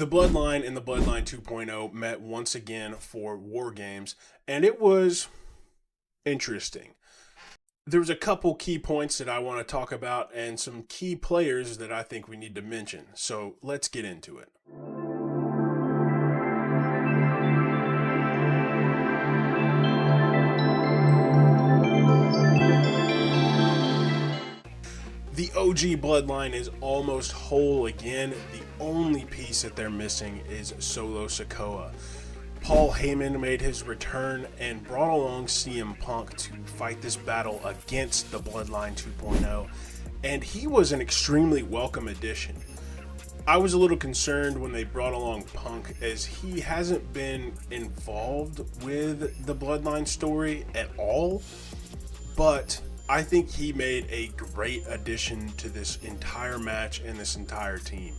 The Bloodline and the Bloodline 2.0 met once again for Wargames, and it was interesting. There was a couple key points that I want to talk about and some key players that I think we need to mention. So let's get into it. The OG Bloodline is almost whole again. The only piece that they're missing is Solo Sikoa. Paul Heyman made his return and brought along CM Punk to fight this battle against the Bloodline 2.0, and he was an extremely welcome addition. I was a little concerned when they brought along Punk, as he hasn't been involved with the Bloodline story at all, but I think he made a great addition to this entire match and this entire team.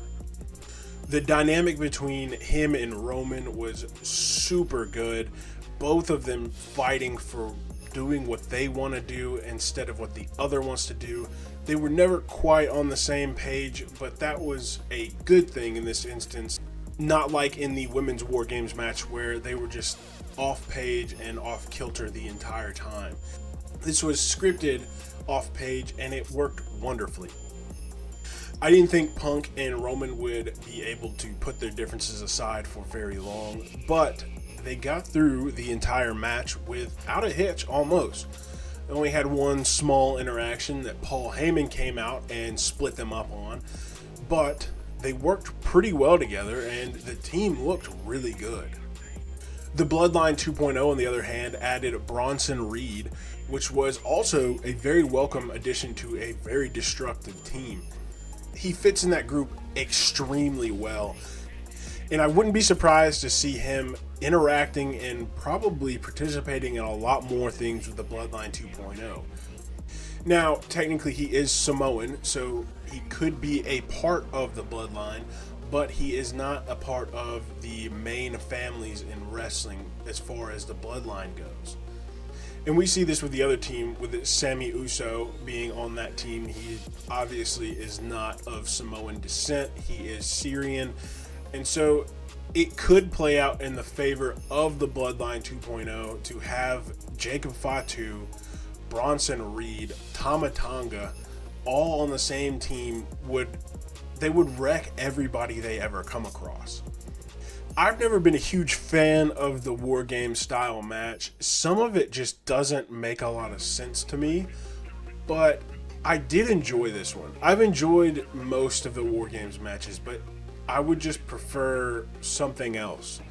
The dynamic between him and Roman was super good. Both of them fighting for doing what they want to do instead of what the other wants to do. They were never quite on the same page, but that was a good thing in this instance. Not like in the women's War Games match where they were just off page and off kilter the entire time. This was scripted off page and it worked wonderfully. I didn't think Punk and Roman would be able to put their differences aside for very long, but they got through the entire match without a hitch almost. They only had one small interaction that Paul Heyman came out and split them up on, but they worked pretty well together and the team looked really good. The Bloodline 2.0, on the other hand, added Bronson Reed, which was also a very welcome addition to a very destructive team. He fits in that group extremely well, and I wouldn't be surprised to see him interacting and probably participating in a lot more things with the Bloodline 2.0. Now, technically he is Samoan, so he could be a part of the Bloodline, but he is not a part of the main families in wrestling as far as the Bloodline goes. And we see this with the other team, with Sami Uso being on that team. He obviously is not of Samoan descent. He is Syrian. And so it could play out in the favor of the Bloodline 2.0 to have Jacob Fatu, Bronson Reed, Tama Tonga all on the same team. They would wreck everybody they ever come across. I've never been a huge fan of the War Games style match. Some of it just doesn't make a lot of sense to me, but I did enjoy this one. I've enjoyed most of the War Games matches, but I would just prefer something else.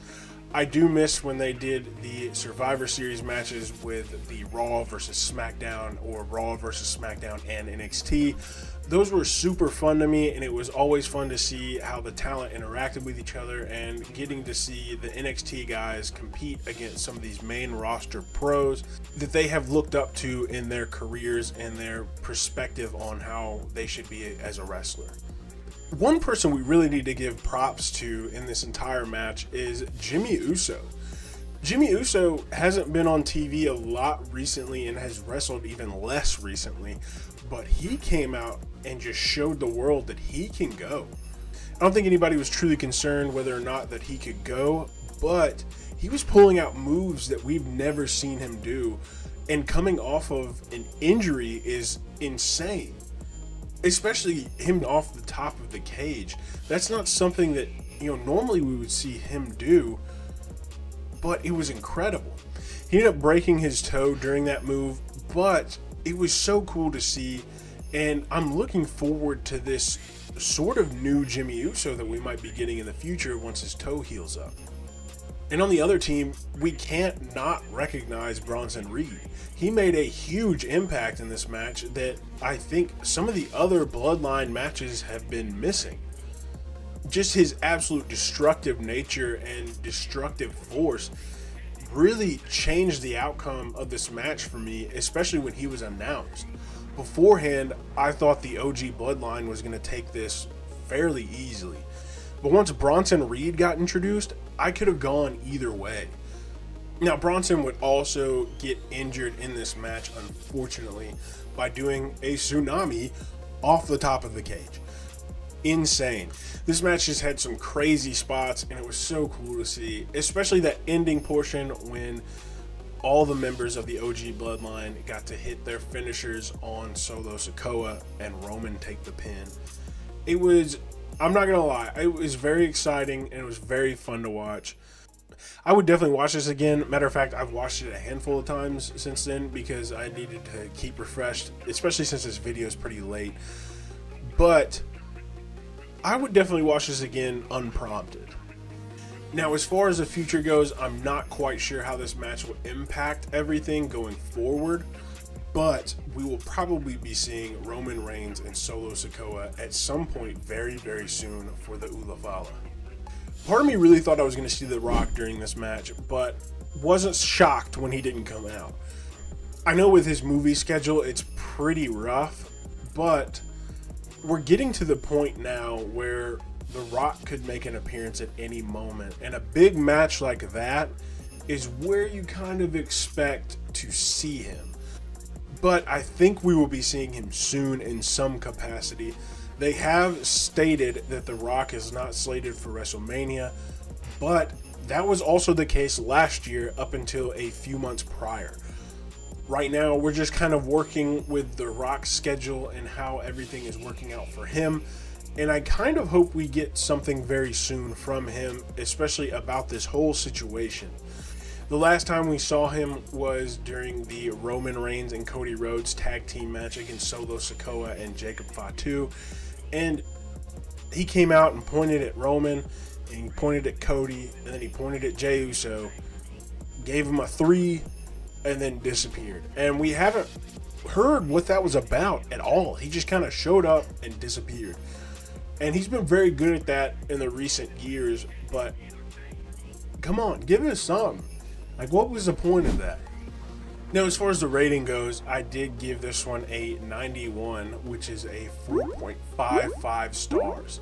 I do miss when they did the Survivor Series matches with the Raw versus SmackDown or Raw versus SmackDown and NXT. Those were super fun to me, and it was always fun to see how the talent interacted with each other and getting to see the NXT guys compete against some of these main roster pros that they have looked up to in their careers and their perspective on how they should be as a wrestler. One person we really need to give props to in this entire match is Jimmy Uso. Jimmy Uso hasn't been on TV a lot recently and has wrestled even less recently, but he came out and just showed the world that he can go. I don't think anybody was truly concerned whether or not that he could go, but he was pulling out moves that we've never seen him do, and coming off of an injury is insane. Especially him off the top of the cage. That's not something that, normally we would see him do, but it was incredible. He ended up breaking his toe during that move, but it was so cool to see, and I'm looking forward to this sort of new Jimmy Uso that we might be getting in the future once his toe heals up. And on the other team, we can't not recognize Bronson Reed. He made a huge impact in this match that I think some of the other Bloodline matches have been missing. Just his absolute destructive nature and destructive force really changed the outcome of this match for me, especially when he was announced. Beforehand, I thought the OG Bloodline was going to take this fairly easily. But once Bronson Reed got introduced, I could have gone either way. Now, Bronson would also get injured in this match, unfortunately, by doing a tsunami off the top of the cage. insane. This match just had some crazy spots, and it was so cool to see, especially that ending portion when all the members of the OG Bloodline got to hit their finishers on Solo Sikoa and Roman take the pin. It was, I'm not gonna lie, it was very exciting and it was very fun to watch. I would definitely watch this again. Matter of fact, I've watched it a handful of times since then because I needed to keep refreshed, especially since this video is pretty late. But I would definitely watch this again unprompted. Now, as far as the future goes, I'm not quite sure how this match will impact everything going forward, but we will probably be seeing Roman Reigns and Solo Sikoa at some point very, very soon for the Ulavala. Part of me really thought I was going to see The Rock during this match, but wasn't shocked when he didn't come out. I know with his movie schedule, it's pretty rough, but we're getting to the point now where The Rock could make an appearance at any moment, and a big match like that is where you kind of expect to see him. But I think we will be seeing him soon in some capacity. They have stated that The Rock is not slated for WrestleMania, but that was also the case last year up until a few months prior. Right now, we're just kind of working with The Rock's schedule and how everything is working out for him. And I kind of hope we get something very soon from him, especially about this whole situation. The last time we saw him was during the Roman Reigns and Cody Rhodes tag team match against Solo Sikoa and Jacob Fatu. And he came out and pointed at Roman, and he pointed at Cody, and then he pointed at Jey Uso, gave him a 3, and then disappeared. And we haven't heard what that was about at all. He just kind of showed up and disappeared. And he's been very good at that in the recent years, but come on, give us some. Like, what was the point of that? Now, as far as the rating goes, I did give this one a 91, which is a 4.55 stars.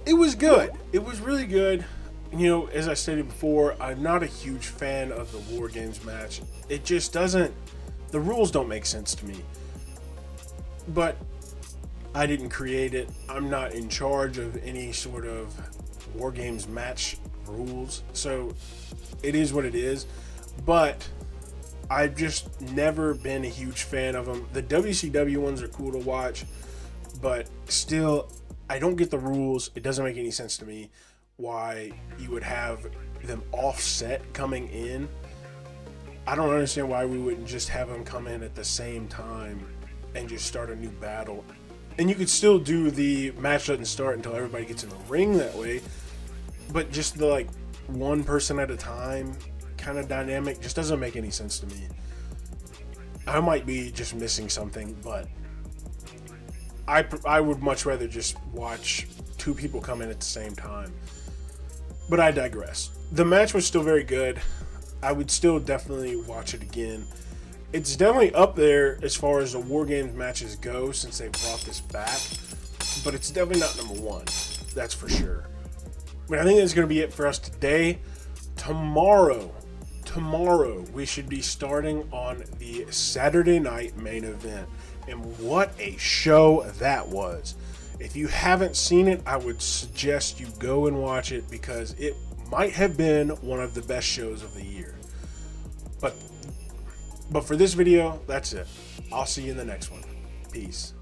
It was good. It was really good. You know, as I stated before, I'm not a huge fan of the Wargames match. It just doesn't, the rules don't make sense to me. But I didn't create it. I'm not in charge of any sort of Wargames match rules. So it is what it is. But I've just never been a huge fan of them. The WCW ones are cool to watch, but still, I don't get the rules. It doesn't make any sense to me why you would have them offset coming in. I don't understand why we wouldn't just have them come in at the same time and just start a new battle. And you could still do the match doesn't start until everybody gets in the ring that way, but just the like one person at a time kind of dynamic just doesn't make any sense to me. I might be just missing something, but I would much rather just watch two people come in at the same time. But I digress. The match was still very good. I would still definitely watch it again. It's definitely up there as far as the Wargames matches go since they brought this back, but it's definitely not number one. That's for sure. But I think that's going to be it for us today. Tomorrow, we should be starting on the Saturday night main event. And what a show that was. If you haven't seen it, I would suggest you go and watch it because it might have been one of the best shows of the year. But for this video, that's it. I'll see you in the next one. Peace.